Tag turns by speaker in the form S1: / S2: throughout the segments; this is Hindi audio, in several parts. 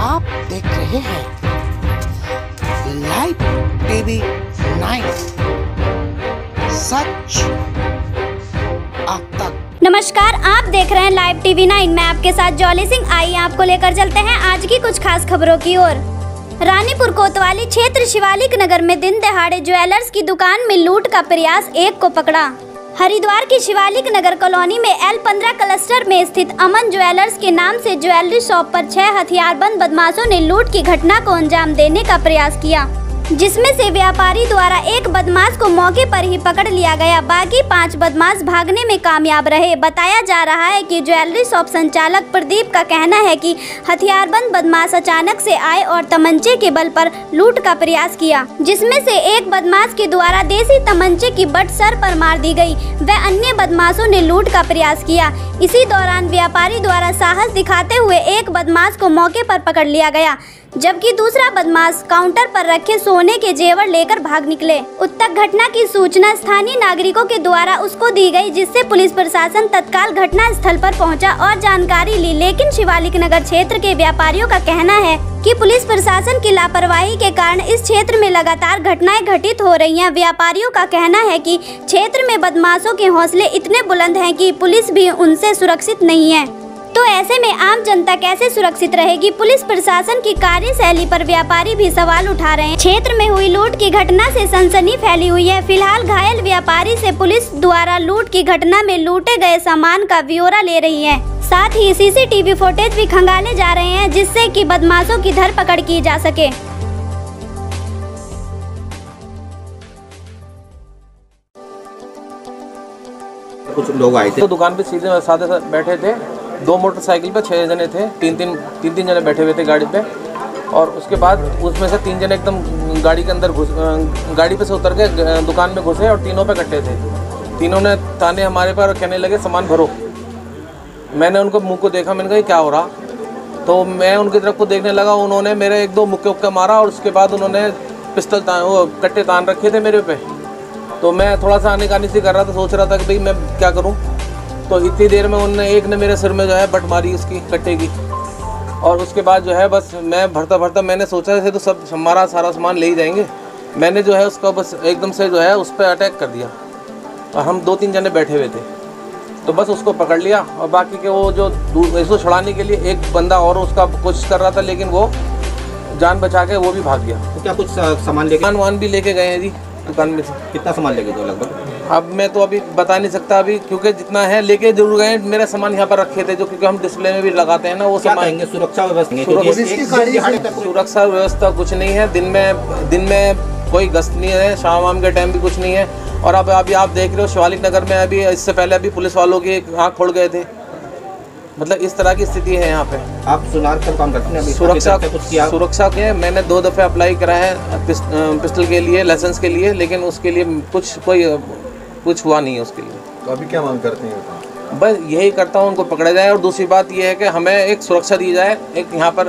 S1: आप देख रहे हैं लाइव टीवी 9, सच आप तक।
S2: नमस्कार, आप देख रहे हैं लाइव टीवी 9। मैं आपके साथ जॉली सिंह। आइए आपको लेकर चलते हैं आज की कुछ खास खबरों की ओर। रानीपुर कोतवाली क्षेत्र शिवालिक नगर में दिन दहाड़े ज्वेलर्स की दुकान में लूट का प्रयास, एक को पकड़ा। हरिद्वार की शिवालिक नगर कॉलोनी में L15 क्लस्टर में स्थित अमन ज्वेलर्स के नाम से ज्वेलरी शॉप पर 6 हथियारबंद बदमाशों ने लूट की घटना को अंजाम देने का प्रयास किया, जिसमें से व्यापारी द्वारा एक बदमाश को मौके पर ही पकड़ लिया गया। बाकी 5 बदमाश भागने में कामयाब रहे। बताया जा रहा है कि ज्वेलरी शॉप संचालक प्रदीप का कहना है कि हथियारबंद बदमाश अचानक से आए और तमंचे के बल पर लूट का प्रयास किया, जिसमें से एक बदमाश के द्वारा देसी तमंचे की बट सर पर मार दी गई व अन्य बदमाशों ने लूट का प्रयास किया। इसी दौरान व्यापारी द्वारा साहस दिखाते हुए एक बदमाश को मौके पर पकड़ लिया गया, जबकि दूसरा बदमाश काउंटर पर रखे सोने के जेवर लेकर भाग निकले। उक्त घटना की सूचना स्थानीय नागरिकों के द्वारा उसको दी गई, जिससे पुलिस प्रशासन तत्काल घटना स्थल पर पहुंचा और जानकारी ली। लेकिन शिवालिक नगर क्षेत्र के व्यापारियों का कहना है कि पुलिस प्रशासन की लापरवाही के कारण इस क्षेत्र में लगातार घटनाएं घटित हो रही हैं। व्यापारियों का कहना है कि क्षेत्र में बदमाशों के हौसले इतने बुलंद हैं कि पुलिस भी उनसे सुरक्षित नहीं है। तो ऐसे में आम जनता कैसे सुरक्षित रहेगी? पुलिस प्रशासन की कार्यशैली पर व्यापारी भी सवाल उठा रहे हैं। क्षेत्र में हुई लूट की घटना से सनसनी फैली हुई है। फिलहाल घायल व्यापारी से पुलिस द्वारा लूट की घटना में लूटे गए सामान का ब्यौरा ले रही है। साथ ही सीसीटीवी फुटेज भी खंगाले जा रहे हैं, जिससे कि बदमाशों की धरपकड़ की जा सके।
S3: कुछ लोग आए थे
S4: तो दुकान पे सीधे साधे बैठे थे। 2 मोटरसाइकिल पे 6 जने थे, तीन जने बैठे हुए थे गाड़ी पे। और उसके बाद उसमें से 3 जने एकदम गाड़ी के अंदर गाड़ी पे से उतर के दुकान में घुसे और तीनों पे कट्टे थे। तीनों ने ताने हमारे पर कहने लगे सामान भरो। मैंने उनको मुंह को देखा, मैंने कहा क्या हो रहा, तो मैं उनकी तरफ को देखने लगा। उन्होंने मेरे 1-2 मुक्के उक्के मारा और उसके बाद उन्होंने पिस्टल वो कट्टे तान रखे थे मेरे पे। तो मैं थोड़ा सा आने सी कर रहा था, सोच रहा था कि भाई मैं क्या करूं। तो इतनी देर में एक ने मेरे सिर में जो है बट मारी उसकी कट्टे की। और उसके बाद जो है बस मैं भरता मैंने सोचा जैसे तो सब हमारा सारा सामान ले ही जाएंगे। मैंने जो है उसका बस एकदम से जो है उस पर अटैक कर दिया और हम 2-3 जने बैठे हुए थे, तो बस उसको पकड़ लिया। और बाकी के वो जो इसको छुड़ाने के लिए एक बंदा और उसका कोशिश कर रहा था, लेकिन वो जान बचा के वो भी भाग गया।
S3: तो क्या कुछ सामान
S4: भी लेके गए हैं जी दुकान में से।
S3: कितना सामान लेके गए लगभग?
S4: अब मैं तो अभी बता नहीं सकता अभी, क्योंकि जितना है लेके जरूर गए। मेरा सामान यहाँ पर रखे थे, जो क्योंकि हम डिस्प्ले में भी लगाते हैं ना वो सामान।
S3: सुरक्षा व्यवस्था
S4: सुरक्षा व्यवस्था कुछ नहीं है। दिन में कोई गश्त नहीं है, शाम के टाइम भी कुछ नहीं है। और अब अभी आप देख रहे हो शिवालिक नगर में अभी इससे पहले अभी पुलिस वालों की आँख खोल गए थे। मतलब इस तरह की स्थिति है यहाँ पे।
S3: आप सुनार का काम करते हैं?
S4: सुरक्षा के मैंने 2 दफ़े अप्लाई करा है पिस्टल के लिए, लाइसेंस के लिए, लेकिन उसके लिए कुछ हुआ नहीं है उसके लिए।
S5: तो अभी क्या मांग करते हैं?
S4: बस यही करता हूँ उनको पकड़ा जाए। और दूसरी बात यह है कि हमें एक सुरक्षा दी जाए। एक यहाँ पर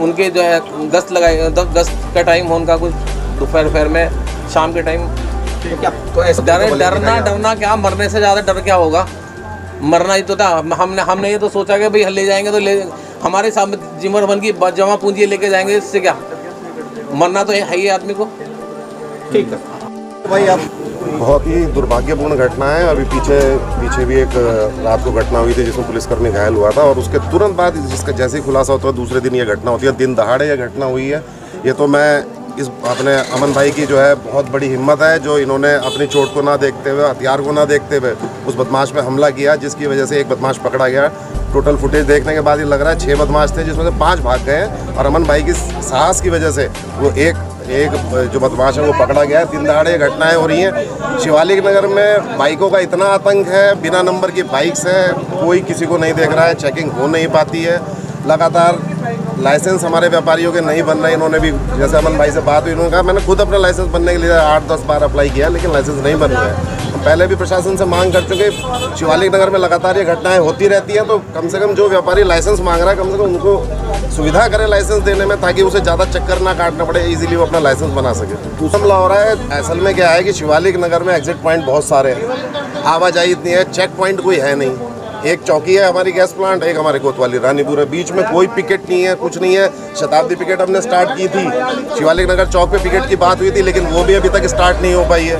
S4: उनके जो है गश्त लगाए, गश्त का टाइम हो उनका कुछ दोपहर में, शाम के टाइम।
S5: तो ऐसा
S4: डरना क्या, मरने से ज़्यादा डर क्या होगा? मरना ही तो था। हमने ये तो सोचा कि भाई ले जाएंगे तो हमारे सामने जिमर बन की जमा पूंजी लेके जाएंगे, इससे क्या, मरना तो है ही आदमी को।
S3: ठीक है
S5: भाई, आप बहुत ही दुर्भाग्यपूर्ण घटना है। अभी पीछे भी एक रात को घटना हुई थी जिसमें पुलिसकर्मी घायल हुआ था, और उसके तुरंत बाद जिसका जैसे ही खुलासा होता है दूसरे दिन ये घटना होती है। दिन दहाड़े ये घटना हुई है। ये तो मैं इस अपने अमन भाई की जो है बहुत बड़ी हिम्मत है, जो इन्होंने अपनी चोट को ना देखते हुए, हथियार को ना देखते हुए उस बदमाश पे हमला किया, जिसकी वजह से एक बदमाश पकड़ा गया। टोटल फुटेज देखने के बाद ये लग रहा है 6 बदमाश थे, जिसमें से 5 भाग गए हैं। और अमन भाई की साहस की वजह से वो एक जो बदमाश है वो पकड़ा गया है। दिन दहाड़े घटनाएं हो रही हैं शिवालिक नगर में। बाइकों का इतना आतंक है, बिना नंबर की बाइक्स है, कोई किसी को नहीं देख रहा है, चेकिंग हो नहीं पाती है। लगातार लाइसेंस हमारे व्यापारियों के नहीं बन रहे। इन्होंने भी, जैसे अमन भाई से बात हुई, इन्होंने कहा मैंने खुद अपना लाइसेंस बनने के लिए 8-10 बार अप्लाई किया, लेकिन लाइसेंस नहीं बन रहा है। पहले भी प्रशासन से मांग कर चुके। शिवालिक नगर में लगातार ये घटनाएं होती रहती हैं, तो कम से कम जो व्यापारी लाइसेंस मांग रहा है, कम से कम उनको सुविधा करें लाइसेंस देने में, ताकि उसे ज़्यादा चक्कर ना काटना पड़े, इजीली वो अपना लाइसेंस बना सके। दूसरा हमला हो रहा है। असल में क्या है कि शिवालिक नगर में एग्जिट पॉइंट बहुत सारे हैं, आवाजाही इतनी है, चेक पॉइंट कोई है नहीं। एक चौकी है हमारी गैस प्लांट, एक हमारे कोतवाली रानीपुर है, बीच में कोई पिकेट नहीं है, कुछ नहीं है। शताब्दी पिकेट हमने स्टार्ट की थी, शिवालिक नगर चौक पे पिकेट की बात हुई थी, लेकिन वो भी अभी तक स्टार्ट नहीं हो पाई है।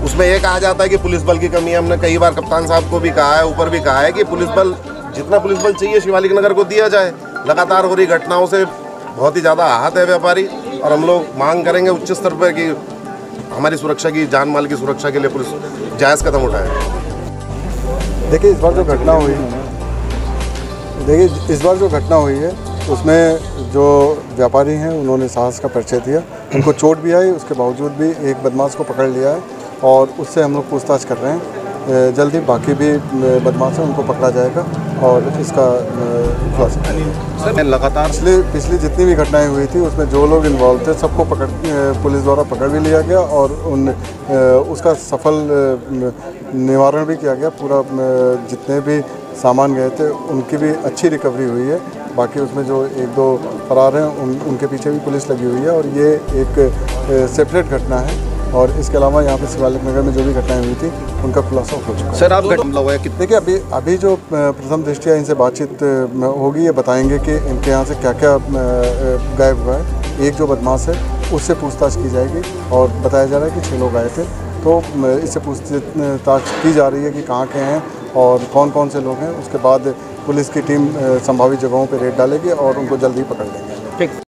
S5: उसमें एक आ जाता है कि पुलिस बल की कमी है। हमने कई बार कप्तान साहब को भी कहा है, ऊपर भी कहा है कि पुलिस बल, जितना पुलिस बल चाहिए शिवालिक नगर को दिया जाए। लगातार हो रही घटनाओं से बहुत ही ज़्यादा आहत है व्यापारी, और हम लोग मांग करेंगे उच्च स्तर पर कि हमारी सुरक्षा की, जान माल की सुरक्षा के लिए पुलिस जायज़ कदम उठाए।
S6: देखिए इस बार जो घटना हुई है उसमें जो व्यापारी हैं उन्होंने साहस का परिचय दिया। उनको चोट भी आई, उसके बावजूद भी एक बदमाश को पकड़ लिया है और उससे हम लोग पूछताछ कर रहे हैं। जल्दी बाकी भी बदमाश हैं उनको पकड़ा जाएगा और इसका खुलासा
S5: लगातार
S6: पिछली जितनी भी घटनाएं हुई थी उसमें जो लोग इन्वॉल्व थे सबको पुलिस द्वारा पकड़ भी लिया गया और उसका सफल निवारण भी किया गया। पूरा जितने भी सामान गए थे उनकी भी अच्छी रिकवरी हुई है। बाकी उसमें जो एक दो फरार हैं उनके पीछे भी पुलिस लगी हुई है और ये एक सेपरेट घटना है। और इसके अलावा यहाँ पे शिवालिक नगर में जो भी घटनाएं हुई थी उनका खुलासा हो चुका है।
S5: सर आप हमला हुआ है कितने?
S6: देखिए अभी जो प्रथम दृष्टिया इनसे बातचीत होगी, ये बताएंगे कि इनके यहाँ से क्या क्या गायब हुआ है। एक जो बदमाश है उससे पूछताछ की जाएगी और बताया जा रहा है कि 6 लोग आए थे, तो इससे पूछताछ की जा रही है कि कहाँ के हैं और कौन कौन से लोग हैं। उसके बाद पुलिस की टीम संभावित जगहों पर रेड डालेगी और उनको जल्दी पकड़ लेंगे।
S3: ठीक।